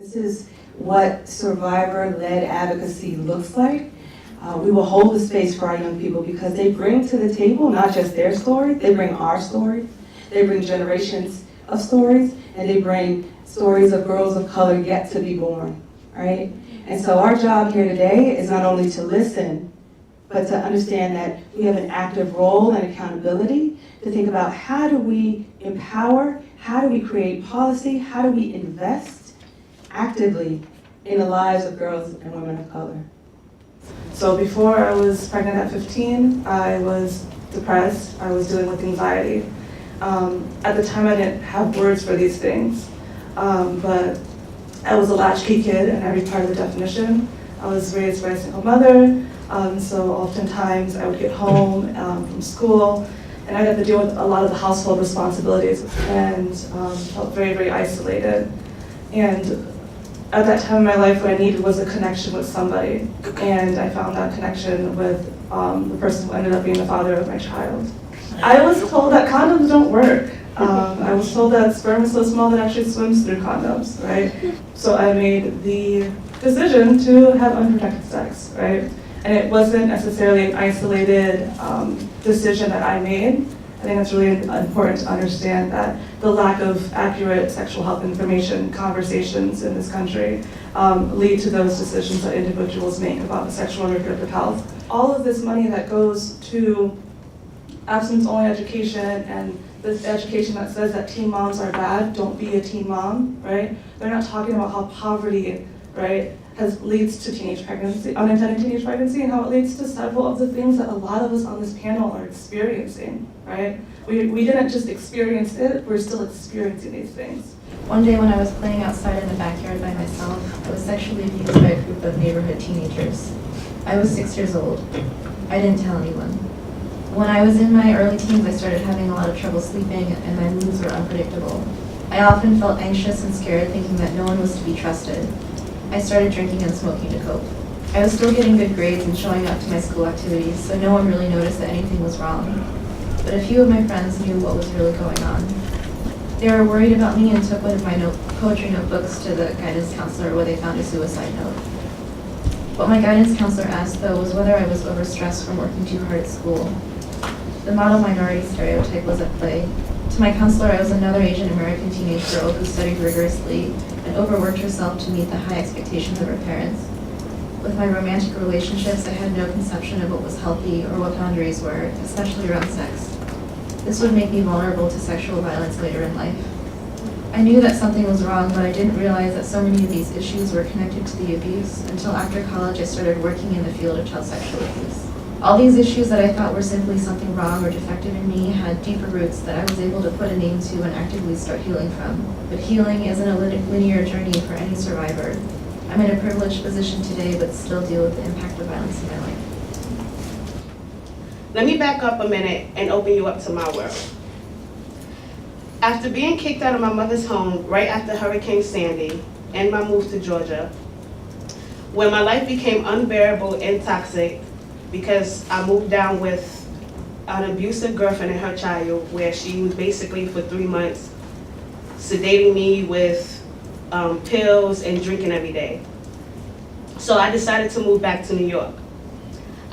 This is what survivor-led advocacy looks like. We will hold the space for our young people because they bring to the table not just their story, they bring our stories, they bring generations of stories, and they bring stories of girls of color yet to be born, right? And so our job here today is not only to listen, but to understand that we have an active role and accountability to think about how do we empower, how do we create policy, how do we invest actively in the lives of girls and women of color. So before I was pregnant at 15, I was depressed, I was dealing with anxiety. At the time I didn't have words for these things, but I was a latchkey kid in every part of the definition. I was raised by a single mother, so oftentimes I would get home from school and I'd have to deal with a lot of the household responsibilities and felt very, very isolated. And at that time in my life, what I needed was a connection with somebody. And I found that connection with the person who ended up being the father of my child. I was told that condoms don't work. I was told that sperm is so small that it actually swims through condoms, right? So I made the decision to have unprotected sex, right? And it wasn't necessarily an isolated decision that I made. I think it's really important to understand that the lack of accurate sexual health information conversations in this country lead to those decisions that individuals make about the sexual and reproductive health. All of this money that goes to abstinence-only education and this education that says that teen moms are bad, don't be a teen mom, right? They're not talking about how poverty, right, leads to teenage pregnancy, unintended teenage pregnancy, and how it leads to several of the things that a lot of us on this panel are experiencing, right? We didn't just experience it, we're still experiencing these things. One day when I was playing outside in the backyard by myself, I was sexually abused by a group of neighborhood teenagers. I was 6 years old. I didn't tell anyone. When I was in my early teens, I started having a lot of trouble sleeping and my moods were unpredictable. I often felt anxious and scared, thinking that no one was to be trusted. I started drinking and smoking to cope. I was still getting good grades and showing up to my school activities, so no one really noticed that anything was wrong. But a few of my friends knew what was really going on. They were worried about me and took one of my poetry notebooks to the guidance counselor where they found a suicide note. What my guidance counselor asked, though, was whether I was overstressed from working too hard at school. The model minority stereotype was at play. To my counselor, I was another Asian American teenage girl who studied rigorously and overworked herself to meet the high expectations of her parents. With my romantic relationships, I had no conception of what was healthy or what boundaries were, especially around sex. This would make me vulnerable to sexual violence later in life. I knew that something was wrong, but I didn't realize that so many of these issues were connected to the abuse until after college I started working in the field of child sexual abuse. All these issues that I thought were simply something wrong or defective in me had deeper roots that I was able to put a name to and actively start healing from. But healing isn't a linear journey for any survivor. I'm in a privileged position today, but still deal with the impact of violence in my life. Let me back up a minute and open you up to my world. After being kicked out of my mother's home right after Hurricane Sandy and my move to Georgia, when my life became unbearable and toxic because I moved down with an abusive girlfriend and her child, where she was basically for 3 months sedating me with pills and drinking every day. So I decided to move back to New York.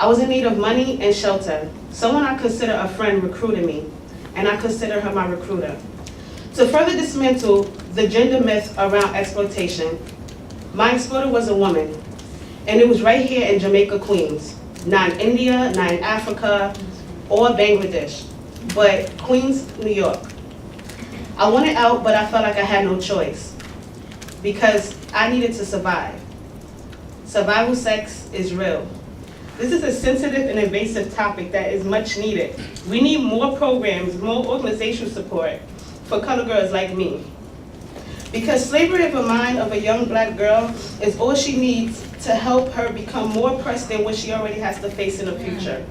I was in need of money and shelter. Someone I consider a friend recruited me, and I consider her my recruiter. To further dismantle the gender myth around exploitation, my exploiter was a woman, and it was right here in Jamaica, Queens. Not in India, not in Africa, or Bangladesh, but Queens, New York. I wanted out, but I felt like I had no choice because I needed to survive. Survival sex is real. This is a sensitive and invasive topic that is much needed. We need more programs, more organizational support for colored girls like me. Because slavery of the mind of a young black girl is all she needs to help her become more oppressed than what she already has to face in the future.